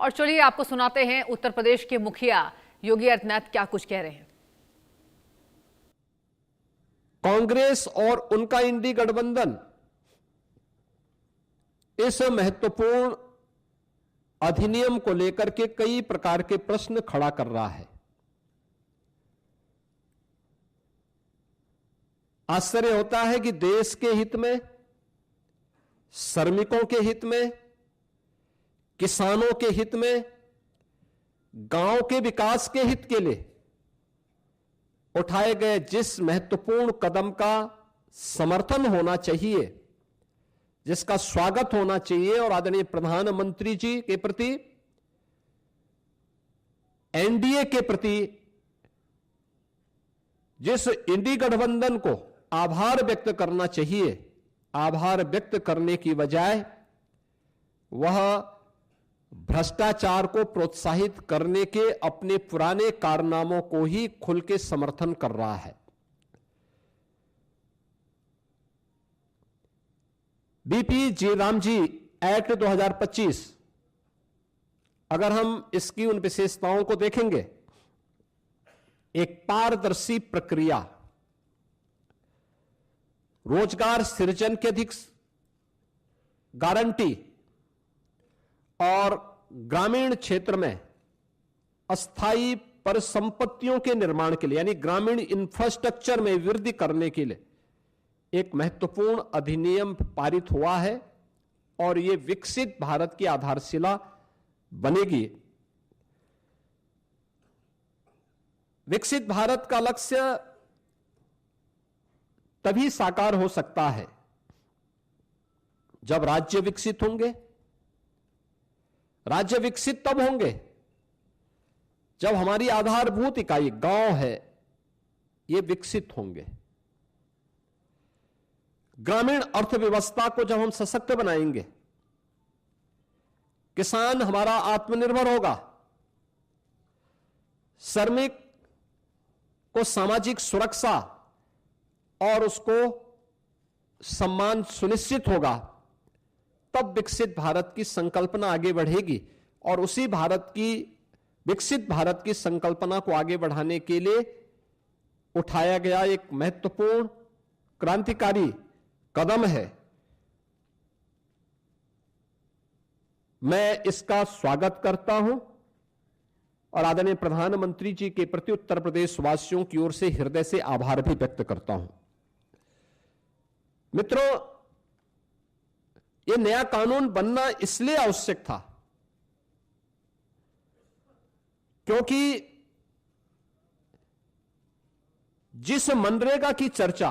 और चलिए आपको सुनाते हैं उत्तर प्रदेश के मुखिया योगी आदित्यनाथ क्या कुछ कह रहे हैं। कांग्रेस और उनका इंडी गठबंधन इस महत्वपूर्ण अधिनियम को लेकर के कई प्रकार के प्रश्न खड़ा कर रहा है। आश्चर्य होता है कि देश के हित में, श्रमिकों के हित में, किसानों के हित में, गांव के विकास के हित के लिए उठाए गए जिस महत्वपूर्ण कदम का समर्थन होना चाहिए, जिसका स्वागत होना चाहिए और आदरणीय प्रधानमंत्री जी के प्रति, एनडीए के प्रति जिस इंडी गठबंधन को आभार व्यक्त करना चाहिए, आभार व्यक्त करने की बजाय वह भ्रष्टाचार को प्रोत्साहित करने के अपने पुराने कारनामों को ही खुल के समर्थन कर रहा है। बीपी जी रामजी एक्ट 2025, अगर हम इसकी उन विशेषताओं को देखेंगे, एक पारदर्शी प्रक्रिया, रोजगार सृजन की अधिक गारंटी और ग्रामीण क्षेत्र में अस्थायी परिसंपत्तियों के निर्माण के लिए यानी ग्रामीण इंफ्रास्ट्रक्चर में वृद्धि करने के लिए एक महत्वपूर्ण अधिनियम पारित हुआ है और यह विकसित भारत की आधारशिला बनेगी। विकसित भारत का लक्ष्य तभी साकार हो सकता है जब राज्य विकसित होंगे। राज्य विकसित तब होंगे जब हमारी आधारभूत इकाई गांव है, ये विकसित होंगे। ग्रामीण अर्थव्यवस्था को जब हम सशक्त बनाएंगे, किसान हमारा आत्मनिर्भर होगा, श्रमिक को सामाजिक सुरक्षा और उसको सम्मान सुनिश्चित होगा, तब विकसित भारत की संकल्पना आगे बढ़ेगी। और उसी विकसित भारत की संकल्पना को आगे बढ़ाने के लिए उठाया गया एक महत्वपूर्ण क्रांतिकारी कदम है। मैं इसका स्वागत करता हूं और आदरणीय प्रधानमंत्री जी के प्रति उत्तर प्रदेश वासियों की ओर से हृदय से आभार भी व्यक्त करता हूं। मित्रों, यह नया कानून बनना इसलिए आवश्यक था क्योंकि जिस मनरेगा की चर्चा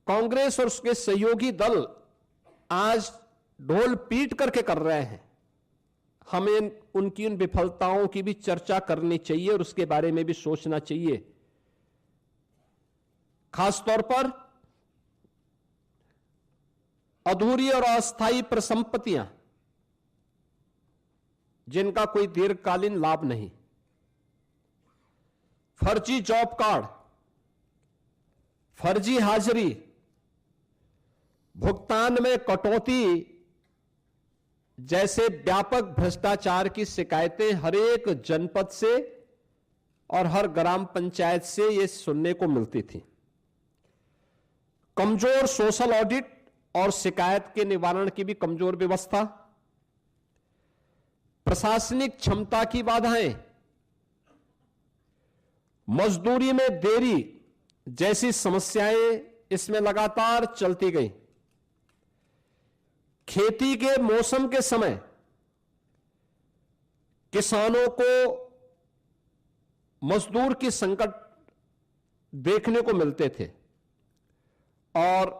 कांग्रेस और उसके सहयोगी दल आज ढोल पीट करके कर रहे हैं, हमें उनकी उन विफलताओं की भी चर्चा करनी चाहिए और उसके बारे में भी सोचना चाहिए। खासतौर पर अधूरी और अस्थायी परिसंपत्तियां जिनका कोई दीर्घकालीन लाभ नहीं, फर्जी जॉब कार्ड, फर्जी हाजिरी, भुगतान में कटौती जैसे व्यापक भ्रष्टाचार की शिकायतें हर एक जनपद से और हर ग्राम पंचायत से यह सुनने को मिलती थी। कमजोर सोशल ऑडिट और शिकायत के निवारण की भी कमजोर व्यवस्था, प्रशासनिक क्षमता की बाधाएं, मजदूरी में देरी जैसी समस्याएं इसमें लगातार चलती गई। खेती के मौसम के समय किसानों को मजदूर की संकट देखने को मिलते थे और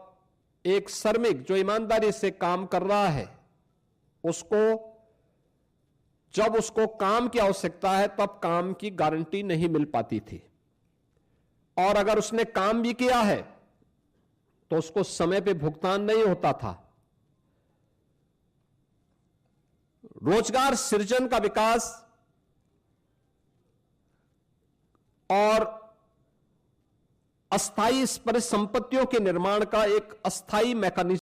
एक श्रमिक जो ईमानदारी से काम कर रहा है, जब उसको काम की आवश्यकता है तब काम की गारंटी नहीं मिल पाती थी और अगर उसने काम भी किया है तो उसको समय पे भुगतान नहीं होता था। रोजगार सृजन का विकास और अस्थायी परिसंपत्तियों के निर्माण का एक अस्थायी मैकेनिज्म